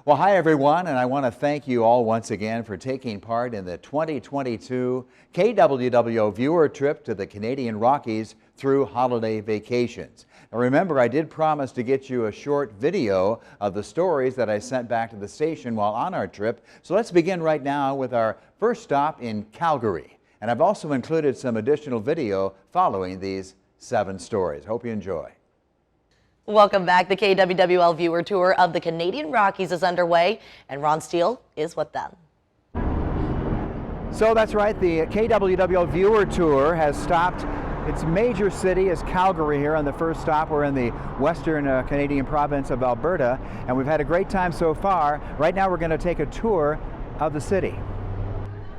Well, hi everyone, and I want to thank you all once again for taking part in the 2022 KWWL viewer trip to the Canadian Rockies through holiday vacations. Now remember, I did promise to get you a short video of the stories that I sent back to the station while on our trip, so let's begin right now with our first stop in Calgary. And I've also included some additional video following these 7 stories. Hope you enjoy. Welcome back. The KWWL viewer tour of the Canadian Rockies is underway, and Ron Steele is with them. So that's right, the KWWL viewer tour has stopped. Its major city is Calgary here on the first stop. We're in the western Canadian province of Alberta, and we've had a great time so far. Right now we're going to take a tour of the city.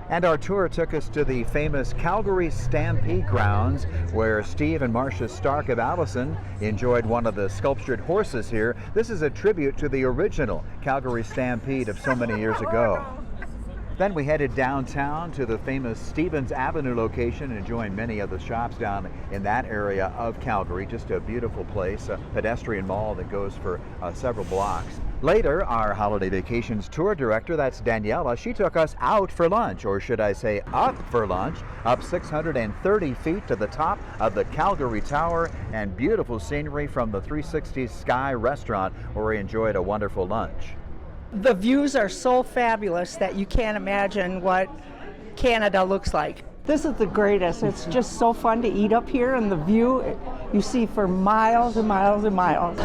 And our tour took us to the famous Calgary Stampede grounds, where Steve and Marcia Stark of Allison enjoyed one of the sculptured horses here. This is a tribute to the original Calgary Stampede of so many years ago. Then we headed downtown to the famous Stevens Avenue location and joined many of the shops down in that area of Calgary. Just a beautiful place, a pedestrian mall that goes for several blocks. Later, our holiday vacations tour director, that's Daniela, she took us out for lunch, or should I say up for lunch, up 630 feet to the top of the Calgary Tower, and beautiful scenery from the 360 Sky restaurant, where we enjoyed a wonderful lunch. The views are so fabulous that you can't imagine what Canada looks like. This is the greatest. It's just so fun to eat up here, and the view you see for miles and miles and miles.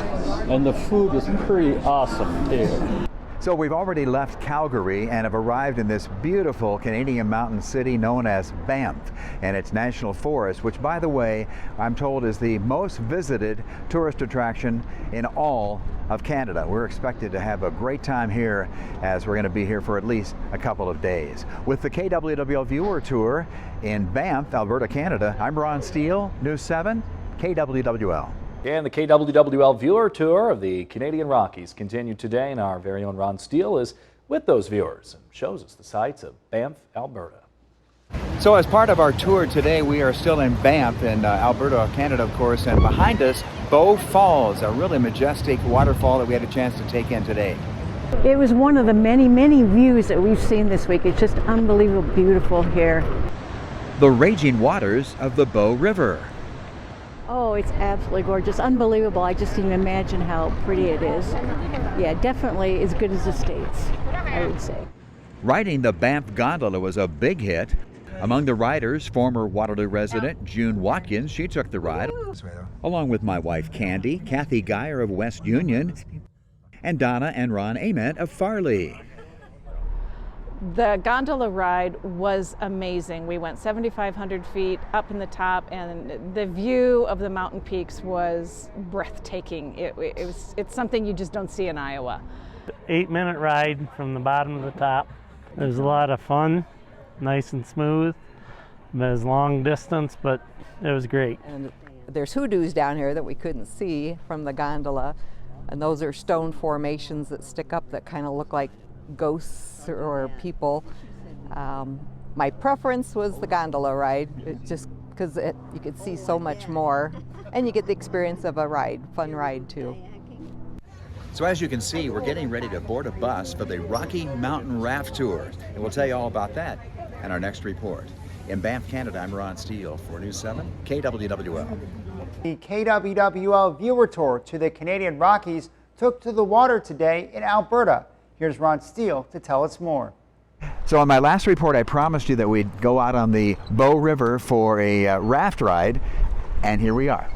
And the food is pretty awesome too. So we've already left Calgary and have arrived in this beautiful Canadian mountain city known as Banff and its national forest, which, by the way, I'm told is the most visited tourist attraction in all of Canada. We're expected to have a great time here, as we're going to be here for at least a couple of days. With the KWWL viewer tour in Banff, Alberta, Canada, I'm Ron Steele, News 7, KWWL. And the KWWL viewer tour of the Canadian Rockies continued today, and our very own Ron Steele is with those viewers and shows us the sights of Banff, Alberta. So as part of our tour today, we are still in Banff in Alberta, Canada, of course, and behind us, Bow Falls, a really majestic waterfall that we had a chance to take in today. It was one of the many, many views that we've seen this week. It's just unbelievably beautiful here. The raging waters of the Bow River. Oh, it's absolutely gorgeous, unbelievable. I just didn't imagine how pretty it is. Yeah, definitely as good as the States, I would say. Riding the Banff gondola was a big hit. Among the riders, former Waterloo resident June Watkins, she took the ride, along with my wife Candy, Kathy Geyer of West Union, and Donna and Ron Ament of Farley. The gondola ride was amazing. We went 7,500 feet up in the top, and the view of the mountain peaks was breathtaking. It's something you just don't see in Iowa. 8-minute ride from the bottom to the top. It was a lot of fun, nice and smooth. It was long distance, but it was great. And there's hoodoos down here that we couldn't see from the gondola, and those are stone formations that stick up that kind of look like ghosts or people. My preference was the gondola ride, just because you could see so much more, and you get the experience of a ride, fun ride too. So as you can see, we're getting ready to board a bus for the Rocky Mountain Raft Tour, and we'll tell you all about that in our next report. In Banff, Canada, I'm Ron Steele for News 7, KWWL. The KWWL viewer tour to the Canadian Rockies took to the water today in Alberta. Here's Ron Steele to tell us more. So on my last report, I promised you that we'd go out on the Bow River for a raft ride, and here we are.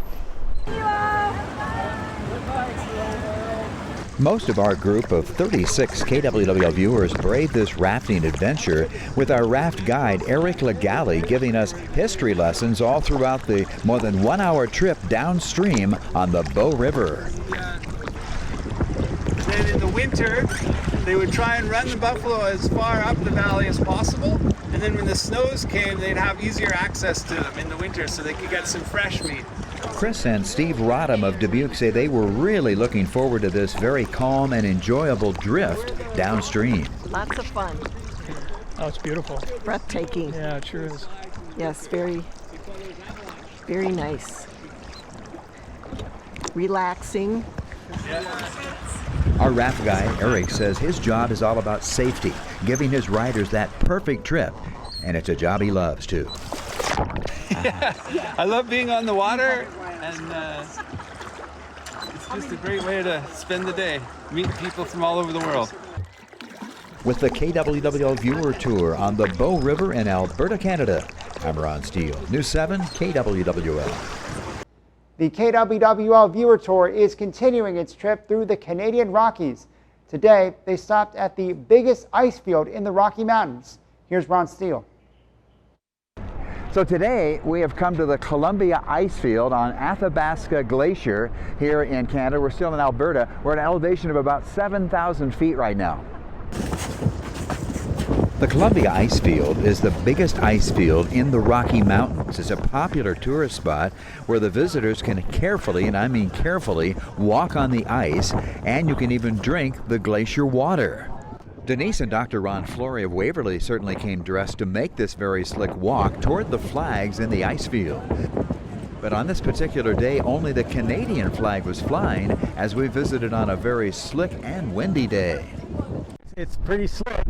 Most of our group of 36 KWWL viewers braved this rafting adventure, with our raft guide Eric Legally giving us history lessons all throughout the more than 1-hour trip downstream on the Bow River. Then in the winter, they would try and run the buffalo as far up the valley as possible, and then when the snows came, they'd have easier access to them in the winter so they could get some fresh meat. Chris and Steve Rodham of Dubuque say they were really looking forward to this very calm and enjoyable drift downstream. Lots of fun. Oh, it's beautiful. Breathtaking. Yeah, it sure is. Yes, very, very nice. Relaxing. Our raft guy, Eric, says his job is all about safety, giving his riders that perfect trip. And it's a job he loves, too. I love being on the water, and it's just a great way to spend the day, meet people from all over the world. With the KWWL Viewer Tour on the Bow River in Alberta, Canada, I'm Ron Steele, News 7 KWWL. The KWWL Viewer Tour is continuing its trip through the Canadian Rockies. Today, they stopped at the biggest ice field in the Rocky Mountains. Here's Ron Steele. So today we have come to the Columbia Ice Field on Athabasca Glacier here in Canada. We're still in Alberta. We're at an elevation of about 7,000 feet right now. The Columbia Ice Field is the biggest ice field in the Rocky Mountains. It's a popular tourist spot where the visitors can carefully, and I mean carefully, walk on the ice, and you can even drink the glacier water. Denise and Dr. Ron Flory of Waverly certainly came dressed to make this very slick walk toward the flags in the ice field. But on this particular day, only the Canadian flag was flying as we visited on a very slick and windy day. It's pretty slick.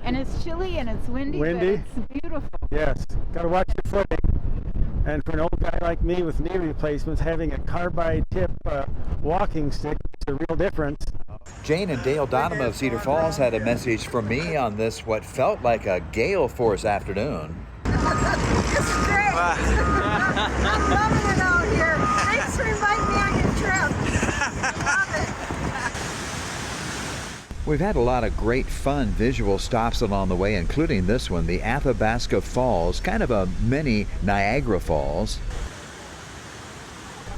And it's chilly and it's windy, but it's beautiful. Yes, got to watch your footing. And for an old guy like me with knee replacements, having a carbide tip walking stick makes a real difference. Jane and Dale Donham of Cedar Falls had a message for me on this what felt like a gale force afternoon. It's great! I'm loving it out here. Thanks for inviting me on your trip. Love it. We've had a lot of great fun visual stops along the way, including this one, the Athabasca Falls, kind of a mini Niagara Falls.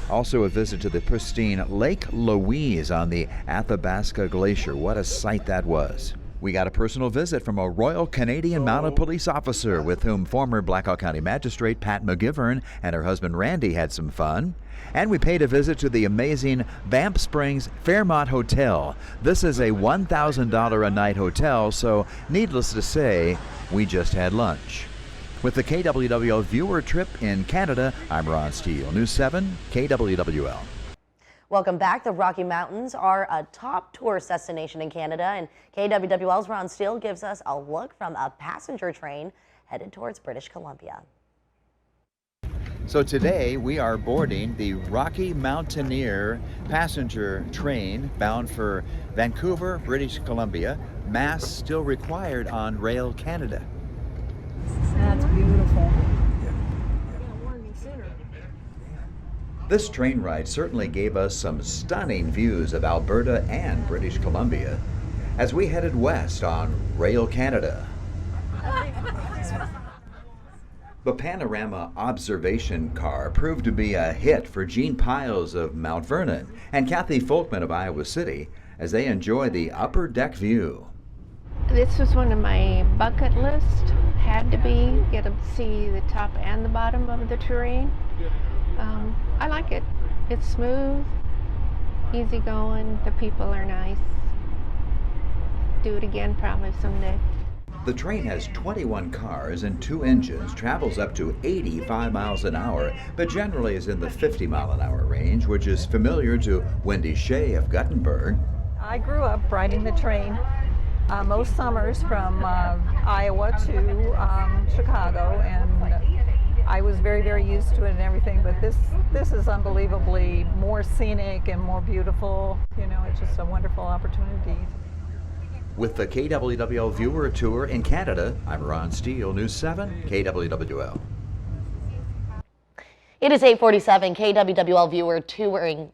Also a visit to the pristine Lake Louise on the Athabasca Glacier. What a sight that was. We got a personal visit from a Royal Canadian Mounted Police officer with whom former Blackhawk County Magistrate Pat McGivern and her husband Randy had some fun. And we paid a visit to the amazing Banff Springs Fairmont Hotel. This is a $1,000 a night hotel, so needless to say, we just had lunch. With the KWWL Viewer Trip in Canada, I'm Ron Steele, News 7 KWWL. Welcome back. The Rocky Mountains are a top tourist destination in Canada, and KWWL's Ron Steele gives us a look from a passenger train headed towards British Columbia. So today we are boarding the Rocky Mountaineer passenger train bound for Vancouver, British Columbia. Masks still required on Rail Canada. That's beautiful. This train ride certainly gave us some stunning views of Alberta and British Columbia as we headed west on Rail Canada. The Panorama Observation Car proved to be a hit for Gene Piles of Mount Vernon and Kathy Folkman of Iowa City as they enjoy the upper deck view. This was one of my bucket list. Had to be, get to see the top and the bottom of the terrain. I like it. It's smooth, easy going, the people are nice. Do it again probably someday. The train has 21 cars and 2 engines, travels up to 85 miles an hour, but generally is in the 50 mile an hour range, which is familiar to Wendy Shea of Guttenberg. I grew up riding the train most summers from Iowa to Chicago, and I was very, very used to it and everything, but this is unbelievably more scenic and more beautiful. You know, it's just a wonderful opportunity. With the KWWL Viewer Tour in Canada, I'm Ron Steele, News 7 KWWL. It is 8:47. KWWL Viewer touring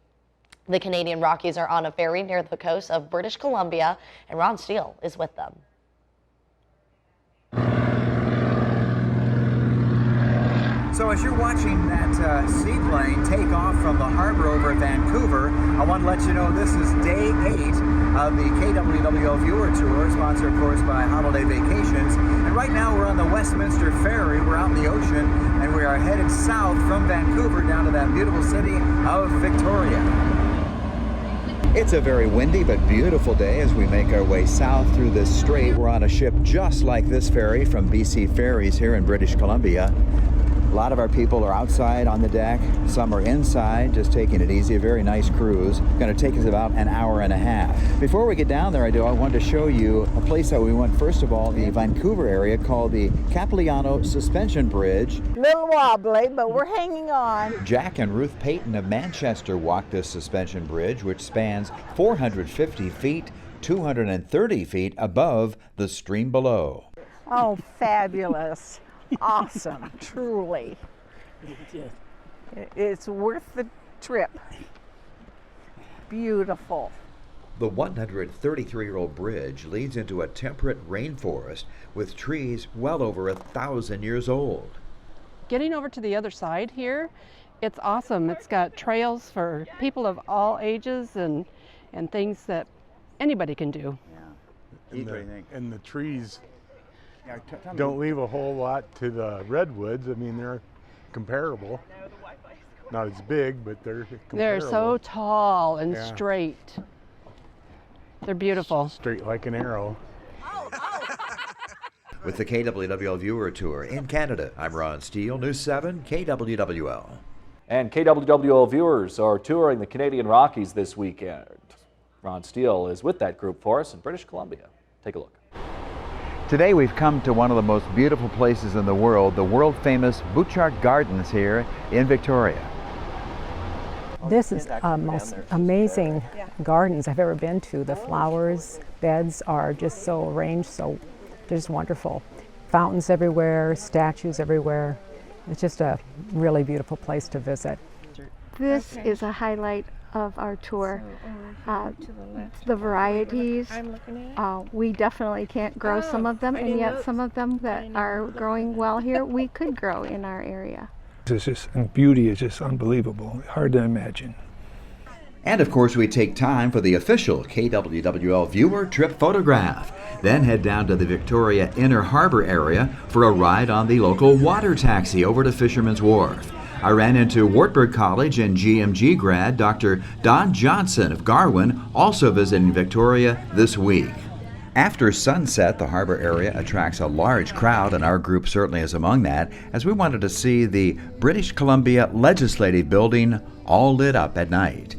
the Canadian Rockies are on a ferry near the coast of British Columbia, and Ron Steele is with them. So as you're watching that seaplane take off from the harbor over Vancouver, I want to let you know this is day 8 of the KWWL Viewer Tour, sponsored of course by Holiday Vacations. And right now we're on the Westminster Ferry. We're out in the ocean and we are headed south from Vancouver down to that beautiful city of Victoria. It's a very windy but beautiful day as we make our way south through this strait. We're on a ship just like this ferry from BC Ferries here in British Columbia. A lot of our people are outside on the deck. Some are inside, just taking it easy. A very nice cruise. Going to take us about an hour and a half. Before we get down there, I wanted to show you a place that we went, first of all, the Vancouver area, called the Capilano Suspension Bridge. Little wobbly, but we're hanging on. Jack and Ruth Payton of Manchester walked this suspension bridge, which spans 450 feet, 230 feet above the stream below. Oh, fabulous. Awesome, truly. It's worth the trip. Beautiful. The 133-year-old bridge leads into a temperate rainforest with trees well over 1,000 years old. Getting over to the other side here, it's awesome. It's got trails for people of all ages and things that anybody can do. And the trees don't leave a whole lot to the redwoods. I mean, they're comparable. Not as big, but they're comparable. They're so tall and straight. They're beautiful. Straight like an arrow. With the KWWL Viewer Tour in Canada, I'm Ron Steele, News 7, KWWL. And KWWL viewers are touring the Canadian Rockies this weekend. Ron Steele is with that group for us in British Columbia. Take a look. Today we've come to one of the most beautiful places in the world-famous Butchart Gardens here in Victoria. This is the most amazing gardens I've ever been to. The flowers, beds are just so arranged, so they're just wonderful. Fountains everywhere, statues everywhere. It's just a really beautiful place to visit. This is a highlight of our tour. The varieties, we definitely can't grow some of them, and yet some of them that are growing well here, we could grow in our area. It's just, and beauty is just unbelievable, hard to imagine. And of course we take time for the official KWWL viewer trip photograph. Then head down to the Victoria Inner Harbor area for a ride on the local water taxi over to Fisherman's Wharf. I ran into Wartburg College and GMG grad Dr. Don Johnson of Garwin, also visiting Victoria this week. After sunset, the harbor area attracts a large crowd, and our group certainly is among that, as we wanted to see the British Columbia Legislative Building all lit up at night.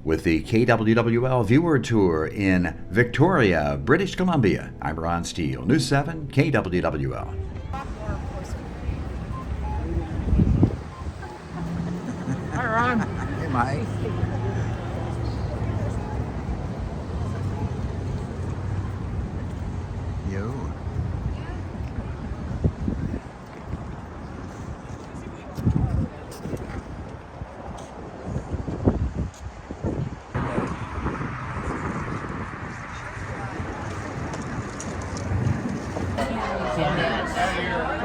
With the KWWL Viewer Tour in Victoria, British Columbia, I'm Ron Steele, News 7, KWWL. Hi, Ron. Hey, Mike. You.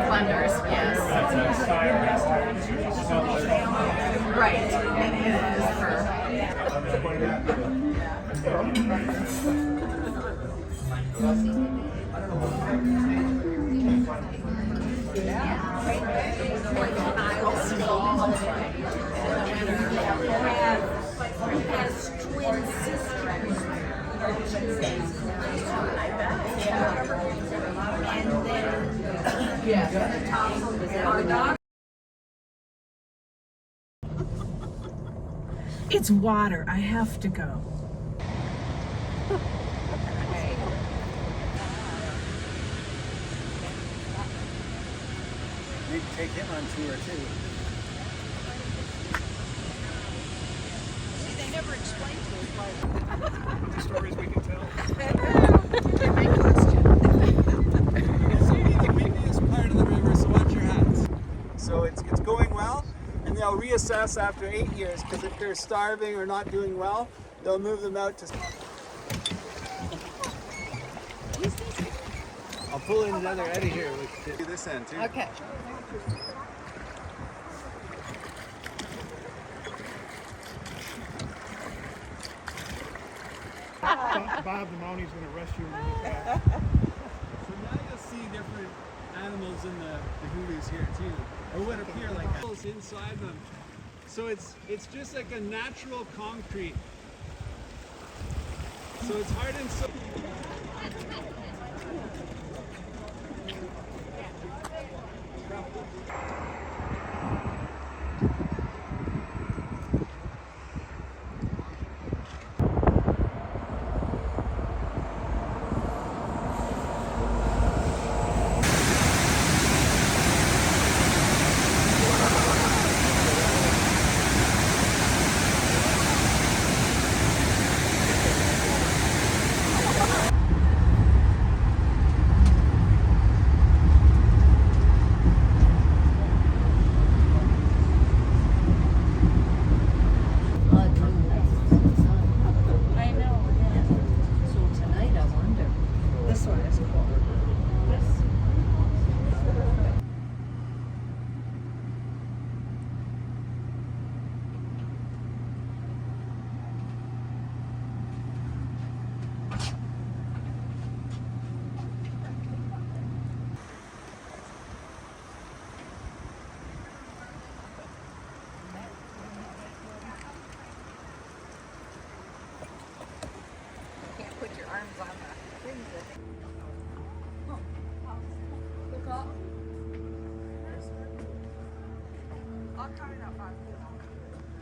Wonders, yes. Right, it is for... has twin sisters. And then our dog. It's water. I have to go. Need to take him on tour too. See, they never explained to us Stories we can tell. Great question. It's the windiest part of the river, so watch your hats. So it's going well, and they'll reassess after 8 years, because if they're starving or not doing well, they'll move them out to... I'll pull in another eddy here. Do this end too. Okay. Bob the Mounty's going to rescue him. So now you'll see different animals in the hoodoos here too, or what appear like animals inside them. So it's just like a natural concrete. So it's hard and so.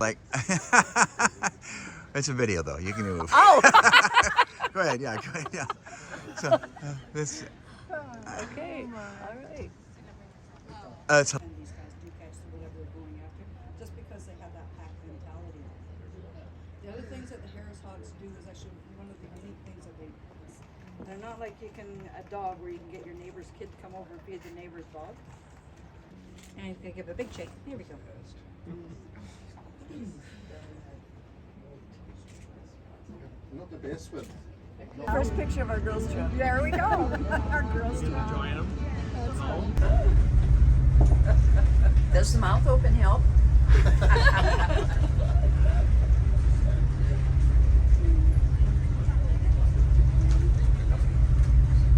Like, it's a video though. You can move. Oh. Go ahead. Yeah. Go ahead. Yeah. So this. Okay. All right. It's. These guys do catch whatever they're going after, just because they have that pack mentality. The other things that the Harris Hogs do is actually one of the unique things that they're not like a dog where you can get your neighbor's kid to come over and feed the neighbor's dog. And he's gonna give a big shake. Here we go. Not the best one. First picture of our girls' trip. There we go. Our girls' trip. Enjoying them? Does the mouth open help?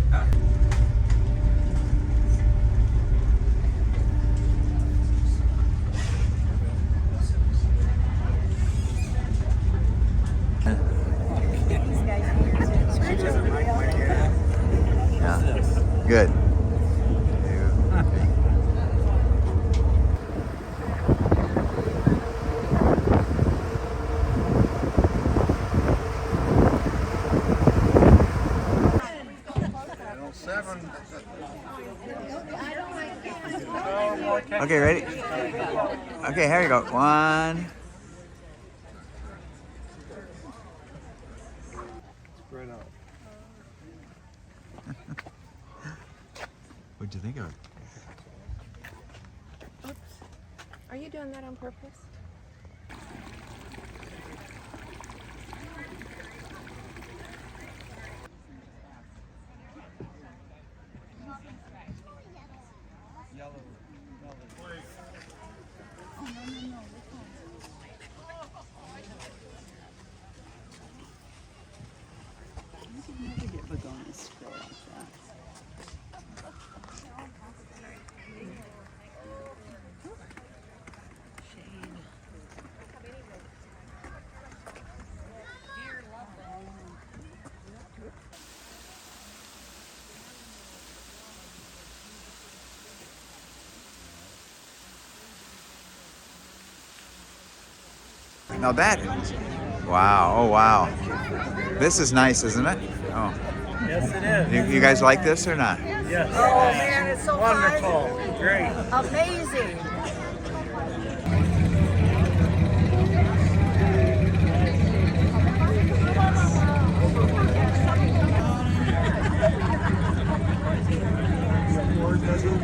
Yeah. Good. Okay, ready? Okay, here you go. One. Spread out. What'd you think of it? Oops. Are you doing that on purpose? Now that, wow, oh wow. This is nice, isn't it? Oh. Yes, it is. You guys like this or not? Yes. Oh man, it's so Wonderful. fun. Great. Amazing.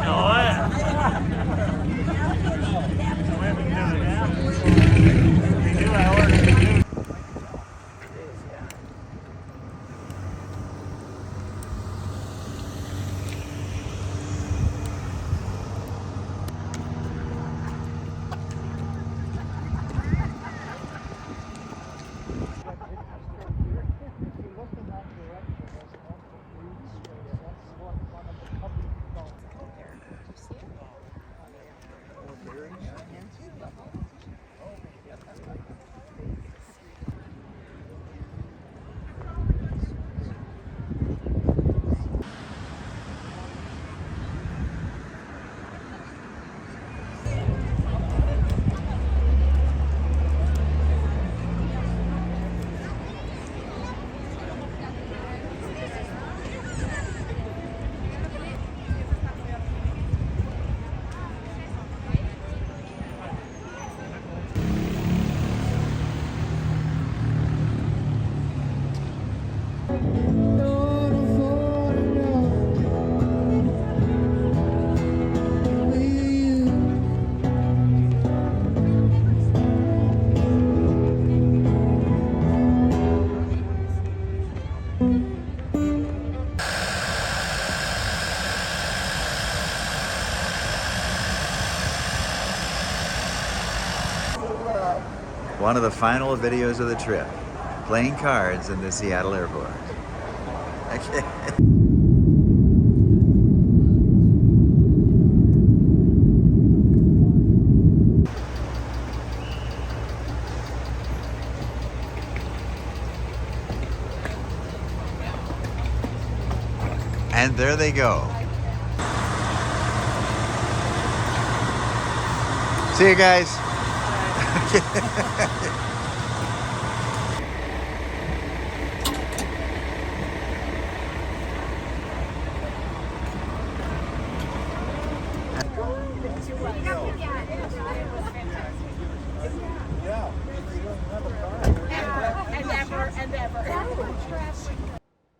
Oh, yeah. One of the final videos of the trip, playing cards in the Seattle airport. Okay. And there they go. See you guys.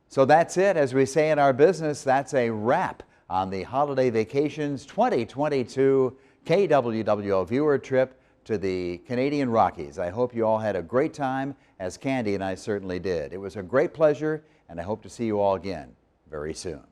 So that's it. As we say in our business, that's a wrap on the Holiday Vacations 2022 KWWL viewer trip to the Canadian Rockies. I hope you all had a great time, as Candy and I certainly did. It was a great pleasure, and I hope to see you all again very soon.